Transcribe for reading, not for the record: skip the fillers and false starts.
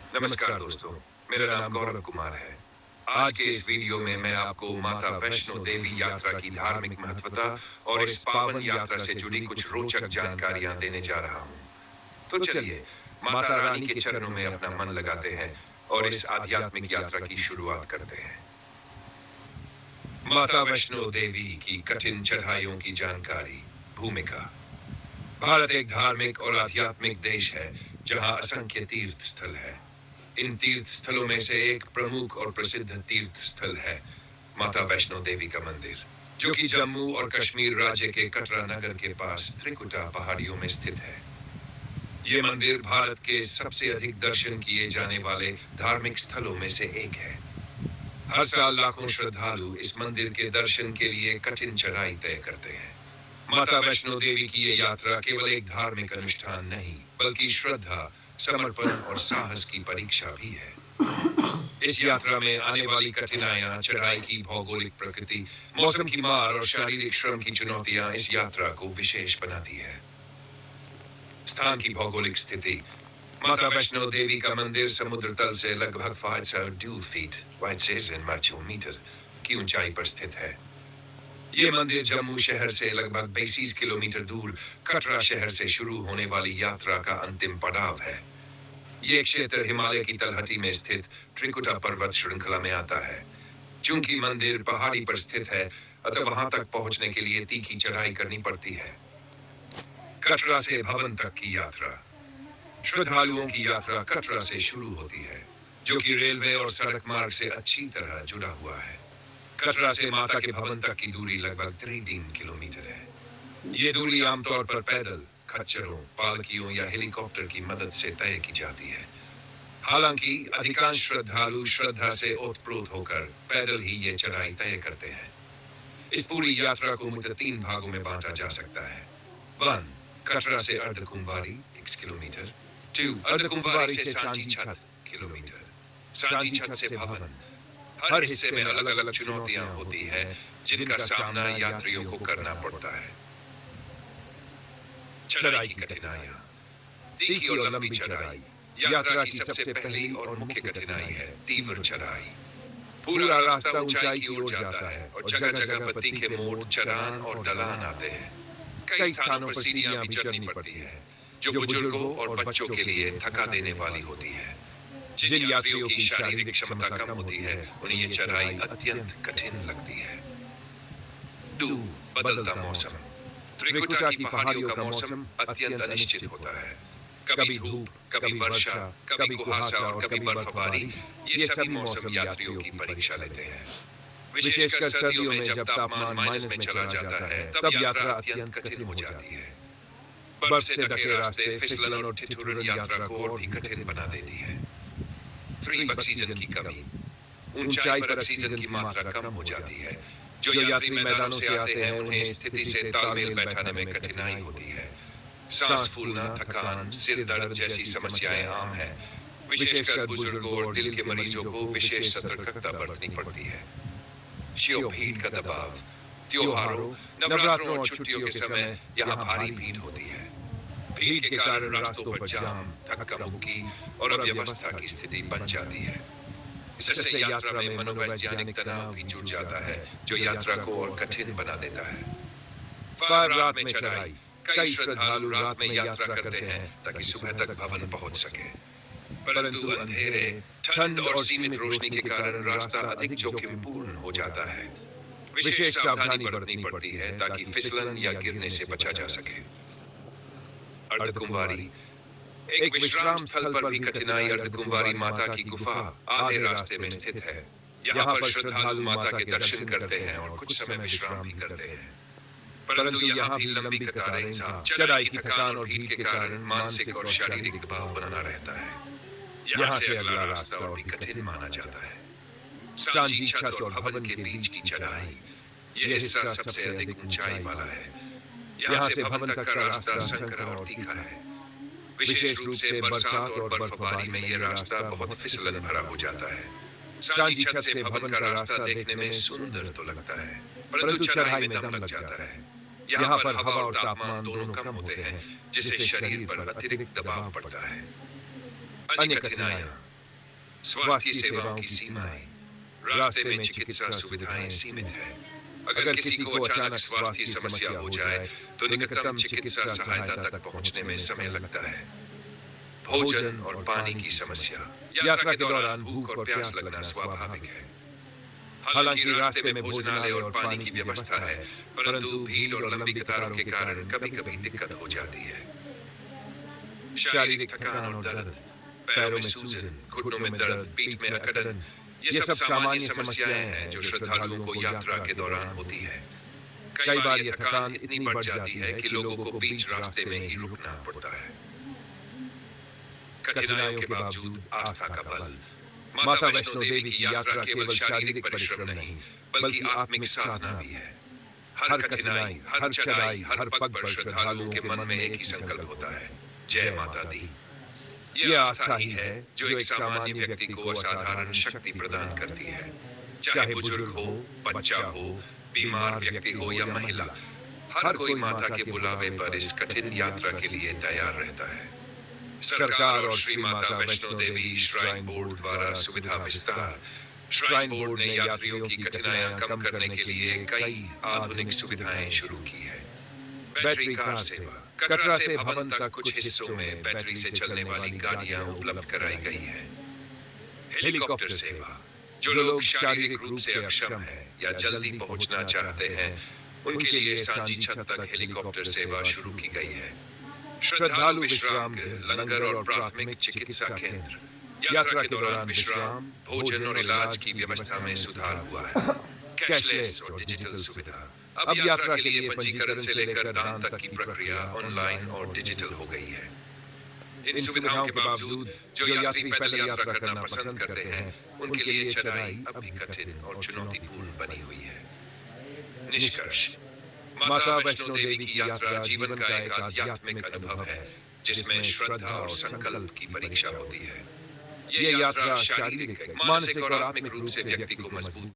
नमस्कार दोस्तों, मेरा नाम गौरव कुमार है। आज के इस वीडियो में मैं आपको माता वैष्णो देवी यात्रा की धार्मिक महत्वता और इस पावन यात्रा से जुड़ी कुछ रोचक जानकारियां देने जा रहा हूं। तो चलिए, माता रानी के चरणों में अपना मन लगाते हैं और इस आध्यात्मिक यात्रा की शुरुआत करते हैं। माता वैष्णो देवी की कठिन चढ़ाइयों की जानकारी। भूमिका। भारत एक धार्मिक और आध्यात्मिक देश है जहां असंख्य तीर्थ स्थल है। इन तीर्थ स्थलों में से एक प्रमुख और प्रसिद्ध तीर्थ स्थल है माता वैष्णो देवी का मंदिर, जो कि जम्मू और कश्मीर राज्य के कटरा नगर के पास त्रिकुटा पहाड़ियों में स्थित है। ये मंदिर भारत के सबसे अधिक दर्शन किए जाने वाले धार्मिक स्थलों में से एक है। हर साल लाखों श्रद्धालु इस मंदिर के दर्शन के लिए कठिन चढ़ाई तय करते हैं। माता वैष्णो देवी की ये यात्रा केवल एक धार्मिक अनुष्ठान नहीं, बल्कि श्रद्धा, समर्पण और साहस की परीक्षा भी है। इस यात्रा में आने वाली कठिनाइयां, चढ़ाई की भौगोलिक प्रकृति, मौसम की मार और शारीरिक श्रम की चुनौतियां इस यात्रा को विशेष बनाती है। स्थान की भौगोलिक स्थिति। माता वैष्णो देवी का मंदिर समुद्र तल से लगभग 502 फीट मीटर की ऊंचाई पर स्थित है। ये मंदिर जम्मू शहर से लगभग 32 किलोमीटर दूर कटरा शहर से शुरू होने वाली यात्रा का अंतिम पड़ाव है। ये क्षेत्र हिमालय की तलहटी में स्थित त्रिकुटा पर्वत श्रृंखला में आता है। चूंकि मंदिर पहाड़ी पर स्थित है, अतः वहां तक पहुंचने के लिए तीखी चढ़ाई करनी पड़ती है। कटरा से भवन तक की यात्रा। श्रद्धालुओं की यात्रा कटरा से शुरू होती है, जो कि रेलवे और सड़क मार्ग से अच्छी तरह जुड़ा हुआ है। कटरा से माता के भवन तक की दूरी लगभग 3 किलोमीटर है। ये दूरी आमतौर पर पैदल, खच्चरों, पालकियों या हेलीकॉप्टर की मदद से तय की जाती है। हालांकि अधिकांश श्रद्धालु श्रद्धा से ओतप्रोत होकर पैदल ही ये चढ़ाई तय करते हैं। इस पूरी यात्रा को मुख्य 3 भागों में बांटा जा सकता है। 1. कटरा से अर्धकुंवारी 6 किलोमीटर। 2. अर्धकुंवारी से सांची छत किलोमीटर। सांची छत से भवन। हर हिस्से में अलग अलग चुनौतियां होती है, जिनका सामना यात्रियों को करना पड़ता है। चढ़ाई की कठिनाइयां। तीखी और लंबी चढ़ाई यात्रा की सबसे पहली और मुख्य कठिनाई है तीव्र चढ़ाई। पूरा रास्ता ऊंचाई की ओर जाता है और जगह जगह पर तीखे मोड़, चढ़ान और ढलान आते हैं। कई स्थानों पर सीढ़ियां भी चढ़नी पड़ती है, जो बुजुर्गों और बच्चों के लिए थका देने वाली होती है। जिन यात्रियों की शारीरिक क्षमता कम होती है, उन्हें ये चढ़ाई अत्यंत कठिन लगती है। 2. बदलता मौसम। त्रिकुटा की पहाड़ियों का मौसम अत्यंत अनिश्चित होता है। कभी धूप, कभी वर्षा, कभी कुहासा और कभी बर्फबारी। ये सभी मौसम यात्रियों की परीक्षा लेते हैं। विशेषकर सर्दियों में जब तापमान माइनस में चला जाता है, तब यात्रा अत्यंत कठिन हो जाती है। बर्फ से ढके रास्ते, फिसलन और ठिठुरन यात्रा को और भी कठिन बना देती है। 3. ऑक्सीजन की कमी। ऊंचाई पर ऑक्सीजन की मात्रा कम हो जाती है। जो यात्री मैदानों से आते हैं, उन्हें स्थिति से तालमेल बैठाने में कठिनाई होती है। सांस फूलना, थकान, सिर दर्द जैसी समस्याएं आम हैं। विशेषकर बुजुर्गों और दिल के मरीजों को विशेष सतर्कता बरतनी पड़ती है। शिव भीड़ का दबाव। त्योहारों, नवरात्रों और छुट्टियों के समय यहाँ भारी भीड़ होती है। भीड़ के कारण रास्तों पर जाम, धक्का मुक्की और अव्यवस्था की स्थिति बन जाती है। इससे यात्रा में मनोवैज्ञानिक तनाव भी जुड़ जाता है, जो यात्रा को और कठिन बना देता है। 5. रात में चढ़ाई। कई श्रद्धालु रात में यात्रा करते हैं ताकि सुबह तक भवन पहुंच सके। परंतु अंधेरे, ठंड और सीमित रोशनी के कारण रास्ता अधिक जोखिमपूर्ण हो जाता है। विशेष सावधानी बरतनी पड़ती है ताकि फिसलन या गिरने से बचा जा सके। अर्धकुंवारी। एक विश्राम स्थल पर भी कठिनाई। अर्धकुंवारी माता की गुफा आधे रास्ते में स्थित है। यहाँ पर श्रद्धालु माता के दर्शन करते हैं और कुछ समय विश्राम भी करते हैं। परंतु यहाँ भी लंबी कतारें, चढ़ाई की थकान और भीड़ के कारण मानसिक और शारीरिक दबाव बना रहता है। यहाँ से अगला रास्ता और भी कठिन माना जाता है। सांची छत और भवन के बीच की चढ़ाई। यह हिस्सा सबसे अधिक ऊंचाई वाला है। यहाँ से भवन तक का रास्ता संकरा और तीखा है। विशेष रूप से बरसात और बर्फबारी में यह रास्ता बहुत फिसलन भरा हो जाता है। सांची छत से भवन का रास्ता देखने में सुंदर तो लगता है, परंतु चढ़ाई में दम लग जाता है। यहाँ पर हवा और तापमान दोनों कम होते हैं, जिससे शरीर पर अतिरिक्त दबाव पड़ता है। अन्य कठिनाइयां। स्वास्थ्य सेवाओं की सीमाएं। रास्ते में चिकित्सा सुविधाएं सीमित है। अगर किसी को अचानक स्वास्थ्य समस्या हो जाए, तो निकटतम चिकित्सा सहायता तक पहुंचने में समय लगता है। भोजन और पानी की समस्या। यात्रा के दौरान भूख और प्यास लगना स्वाभाविक है। हालांकि रास्ते में भोजनालय और पानी की व्यवस्था है, परंतु भीड़ और लंबी कतारों के कारण कभी-कभी दिक्कत हो जाती है। शारीरिक थकान और दर्द, पैरों में सूजन, घुटनों में दर्द, पीठ में अकड़न, ये सब सामान्य समस्याएं हैं जो श्रद्धालुओं को यात्रा के दौरान होती है। कई बार यह थकान इतनी बढ़ जाती है कि लोगों को बीच रास्ते में ही रुकना पड़ता है। कठिनाइयों के बावजूद आस्था का बल। माता वैष्णो देवी की यात्रा केवल शारीरिक परिश्रम नहीं, बल्कि आत्मिक साधना भी है। हर कठिनाई, हर चढ़ाई, हर पग पर श्रद्धालुओं के मन में एक ही संकल्प होता है, जय माता दी। यह आस्था ही है जो एक सामान्य व्यक्ति को असाधारण शक्ति प्रदान करती है। चाहे बुजुर्ग हो, बच्चा हो, बीमार व्यक्ति हो या महिला, हर कोई माता के बुलावे पर इस कठिन यात्रा के लिए तैयार रहता है। सरकार और श्री माता वैष्णो देवी श्राइन बोर्ड द्वारा सुविधा विस्तार। श्राइन बोर्ड ने यात्रियों की कठिनाइयां कम करने के लिए कई आधुनिक सुविधाएं शुरू की है। बैटरी कार सेवा। कटरा से भवन तक कुछ हिस्सों में बैटरी से चलने वाली गाड़ियां उपलब्ध कराई गई हैं। हेलीकॉप्टर सेवा। जो लोग शारीरिक रूप से अक्षम हैं या जल्दी पहुंचना चाहते हैं, उनके लिए सांची छत तक हेलीकॉप्टर सेवा शुरू की गई है। श्रद्धालु विश्राम गृह, लंगर और प्राथमिक चिकित्सा केंद्र। यात्रा के दौरान विश्राम, भोजन और इलाज की व्यवस्था में सुधार हुआ है। कैशलेस और डिजिटल सुविधा। अब यात्रा के लिए पंजीकरण से लेकर दान तक की प्रक्रिया ऑनलाइन और डिजिटल हो गई है। इन सुविधाओं के बावजूद जो यात्री पैदल यात्रा करना पसंद करते हैं, उनके लिए चढ़ाई अब भी कठिन और चुनौतीपूर्ण बनी हुई है। निष्कर्ष, माता वैष्णो देवी की यात्रा जीवन का एक आध्यात्मिक अनुभव है, जिसमें श्रद्धा और संकल्प की परीक्षा होती है। ये यात्रा शारीरिक, मानसिक और आत्मिक रूप से व्यक्ति को मजबूत